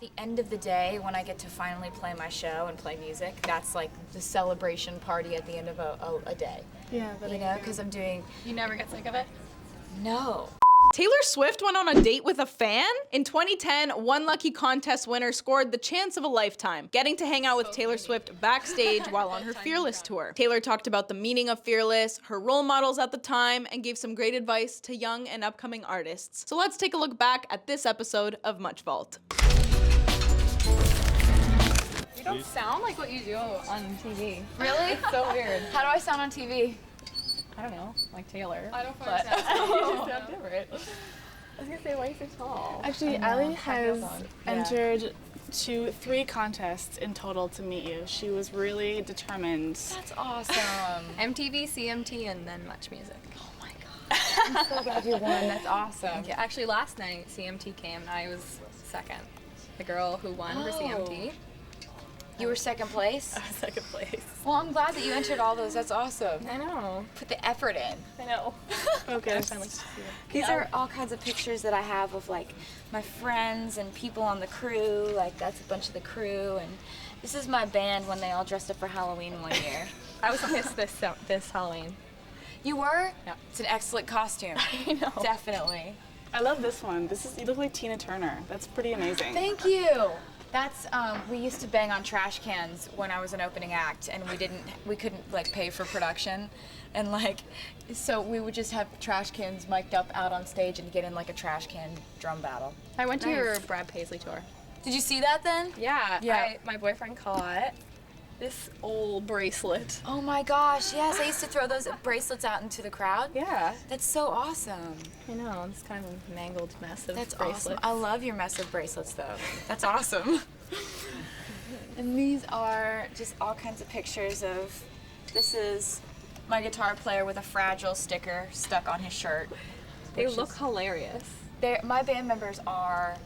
the end of the day, when I get to finally play my show and play music, that's like the celebration party at the end of a day. Yeah, you know, because I'm doing. You never get sick of it? No. Taylor Swift went on a date with a fan? In 2010, one lucky contest winner scored the chance of a lifetime, getting to hang out with Taylor Swift backstage while on her Fearless tour. Taylor talked about the meaning of Fearless, her role models at the time, and gave some great advice to young and upcoming artists. So let's take a look back at this episode of Much Vault. You don't sound like what you do on TV. Really? It's so weird. How do I sound on TV? I don't know, like Taylor. I don't but find you sound different. I was gonna say, why are you so tall? Actually, Allie has entered 3 contests in total to meet you. She was really determined. That's awesome. MTV, CMT, and then MuchMusic. Oh my god. I'm so glad you won. That's awesome. Yeah, actually, last night CMT came and I was second. The girl who won for CMT. You were second place? I was second place. Well, I'm glad that you entered all those. That's awesome. I know. Put the effort in. I know. Focus. These are all kinds of pictures that I have of like my friends and people on the crew. Like that's a bunch of the crew, and this is my band when they all dressed up for Halloween one year. I was pissed this Halloween. You were? Yeah. It's an excellent costume. I know. Definitely. I love this one. You look like Tina Turner. That's pretty amazing. Thank you. That's we used to bang on trash cans when I was an opening act, and we couldn't like pay for production, and like so we would just have trash cans mic'd up out on stage and get in like a trash can drum battle. I went to your Brad Paisley tour. Did you see that then? Yeah. My boyfriend caught this old bracelet. Oh my gosh, yes, I used to throw those bracelets out into the crowd. Yeah. That's so awesome. I know, it's kind of a mangled mess of That's bracelets. awesome. I love your mess of bracelets though. That's awesome. And these are just all kinds of pictures of, this is my guitar player with a Fragile sticker stuck on his shirt. They look hilarious. My band members are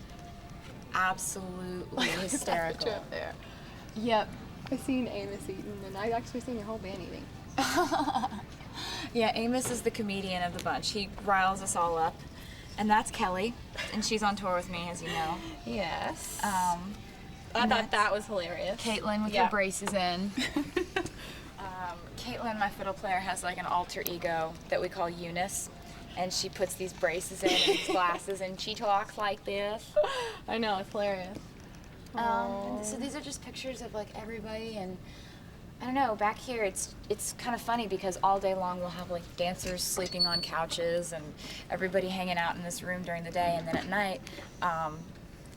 absolutely hysterical. Up there. Yep. I seen Amos eating, and I actually seen your whole band eating. Yeah, Amos is the comedian of the bunch. He riles us all up. And that's Kelly, and she's on tour with me, as you know. Yes. I thought that was hilarious. Caitlin with her braces in. Caitlin, my fiddle player, has like an alter ego that we call Eunice, and she puts these braces in and these glasses, and she talks like this. I know, it's hilarious. And so these are just pictures of like everybody, and I don't know, back here it's kind of funny because all day long we'll have like dancers sleeping on couches and everybody hanging out in this room during the day, and then at night,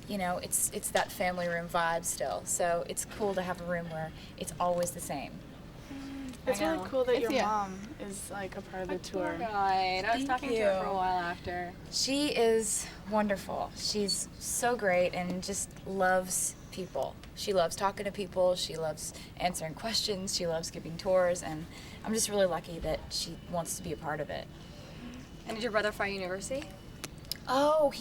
you know, it's that family room vibe still. So it's cool to have a room where it's always the same. It's really cool that your mom is like a part of the tour. Right. I was talking to her for a while after. She is wonderful. She's so great and just loves people. She loves talking to people. She loves answering questions. She loves giving tours, and I'm just really lucky that she wants to be a part of it. And did your brother find university? Oh,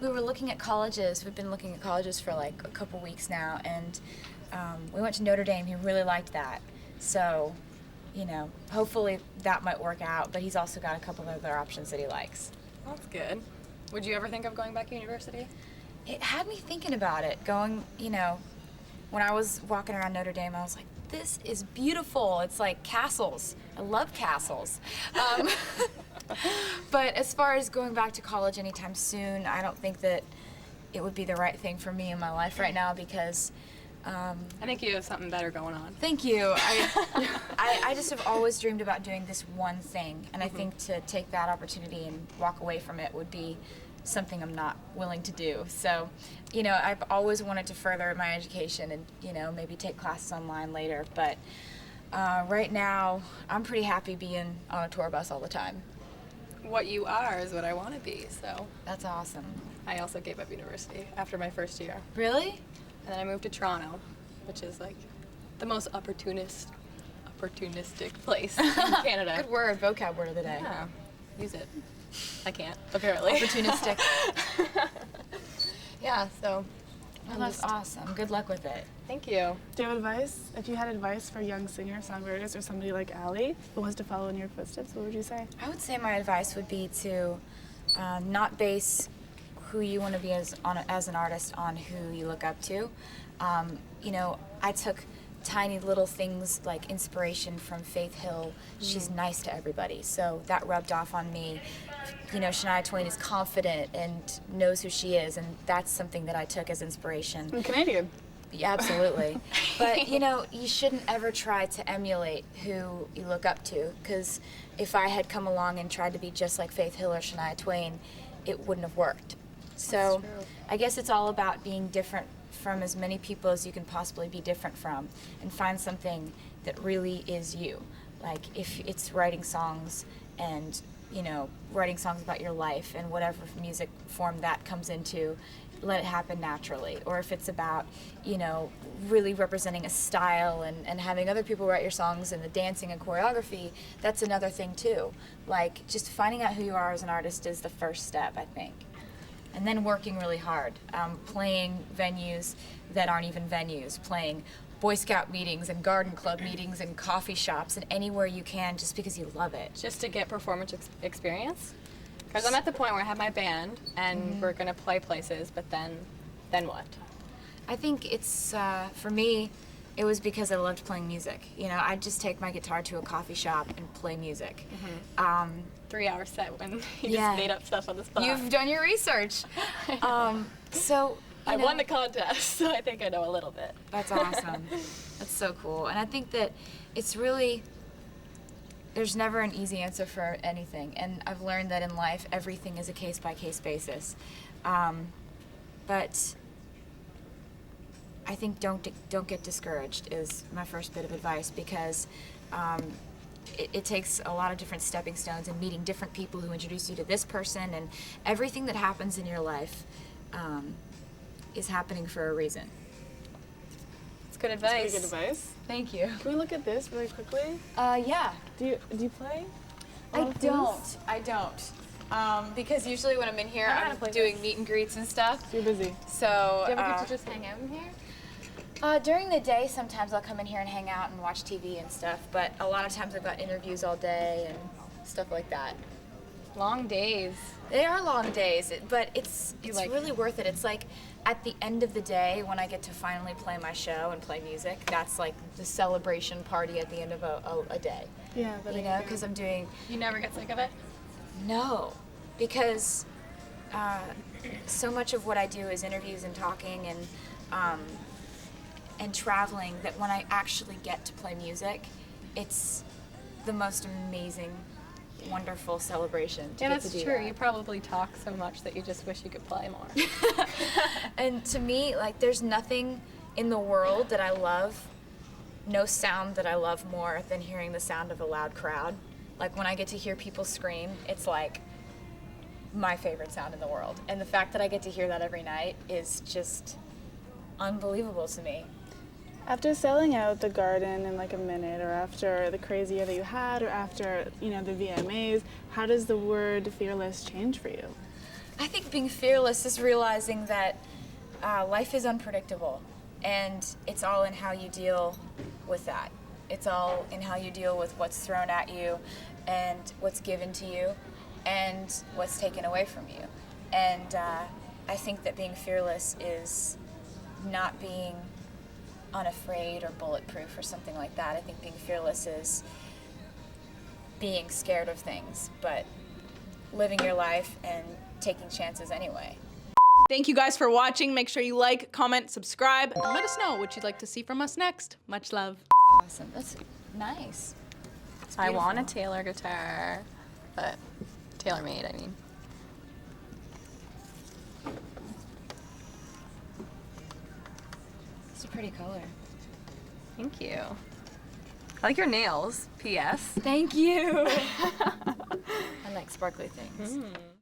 we were looking at colleges. We've been looking at colleges for like a couple weeks now, and we went to Notre Dame. He really liked that. So, you know, hopefully that might work out, but he's also got a couple of other options that he likes. That's good. Would you ever think of going back to university? It had me thinking about it, going, you know, when I was walking around Notre Dame, I was like, this is beautiful. It's like castles. I love castles. But as far as going back to college anytime soon, I don't think that it would be the right thing for me in my life right now because I think you have something better going on. Thank you. I just have always dreamed about doing this one thing, and I think to take that opportunity and walk away from it would be something I'm not willing to do. So, you know, I've always wanted to further my education and, you know, maybe take classes online later, but right now I'm pretty happy being on a tour bus all the time. What you are is what I want to be, so. That's awesome. I also gave up university after my first year. Really? And then I moved to Toronto, which is like the most opportunistic place in Canada. Good word, vocab word of the day. Yeah, use it. I can't, apparently. Opportunistic. Yeah, so. Well, that's awesome. Good luck with it. Thank you. Do you have advice? If you had advice for young singers, songwriters, or somebody like Allie who wants to follow in your footsteps, what would you say? I would say my advice would be to not base who you want to be as an artist on who you look up to. You know, I took tiny little things like inspiration from Faith Hill. She's nice to everybody, so that rubbed off on me. You know, Shania Twain is confident and knows who she is, and that's something that I took as inspiration. I'm Canadian. Yeah, absolutely. But, you know, you shouldn't ever try to emulate who you look up to, because if I had come along and tried to be just like Faith Hill or Shania Twain, it wouldn't have worked. So I guess it's all about being different from as many people as you can possibly be different from, and find something that really is you. Like, if it's writing songs and, you know, writing songs about your life and whatever music form that comes into, let it happen naturally. Or if it's about, you know, really representing a style and having other people write your songs and the dancing and choreography, that's another thing too. Like, just finding out who you are as an artist is the first step, I think. And then working really hard, playing venues that aren't even venues, playing Boy Scout meetings and garden club meetings and coffee shops and anywhere you can, just because you love it. Just to get performance experience? Because I'm at the point where I have my band and we're gonna play places, but then what? I think it's, for me, it was because I loved playing music. You know, I'd just take my guitar to a coffee shop and play music. 3-hour set when you Yeah. just made up stuff on the spot. You've done your research. So, I you know, won the contest, so I think I know a little bit. That's awesome. That's so cool. And I think that it's really, there's never an easy answer for anything. And I've learned that in life, everything is a case-by-case basis. But I think don't get discouraged is my first bit of advice, because it takes a lot of different stepping stones and meeting different people who introduce you to this person, and everything that happens in your life is happening for a reason. It's good advice. Pretty good advice. Thank you. Can we look at this really quickly? Yeah. Do you play? I don't. Because usually when I'm in here, I I'm play doing this. meet and greets and stuff. You're busy. So, Do you ever get to just hang out in here? during the day, sometimes I'll come in here and hang out and watch TV and stuff, but a lot of times I've got interviews all day and stuff like that. Long days. They are long days, but it's like- really worth it. It's like at the end of the day when I get to finally play my show and play music, that's like the celebration party at the end of a day. Yeah, that You know, because I'm doing, You never get sick of it? no, because so much of what I do is interviews and talking and traveling, that when I actually get to play music, it's the most amazing, wonderful celebration to Yeah, get that's to do true. that. You probably talk so much that you just wish you could play more. And to me, like, there's nothing in the world that I love, no sound that I love more than hearing the sound of a loud crowd. Like, when I get to hear people scream, it's like my favorite sound in the world. And the fact that I get to hear that every night is just unbelievable to me. After selling out the Garden in like a minute, or after the crazy year that you had, or after, you know, the VMAs, how does the word fearless change for you? I think being fearless is realizing that life is unpredictable, and it's all in how you deal with that. It's all in how you deal with what's thrown at you, and what's given to you, and what's taken away from you. And I think that being fearless is not being unafraid or bulletproof or something like that. I think being fearless is being scared of things, but living your life and taking chances anyway. Thank you guys for watching. Make sure you like, comment, subscribe, and let us know what you'd like to see from us next. Much love. Awesome. That's nice. It's I want a beautiful. Taylor guitar, but tailor-made, I mean. It's a pretty color. Thank you. I like your nails, P.S. Thank you. I like sparkly things.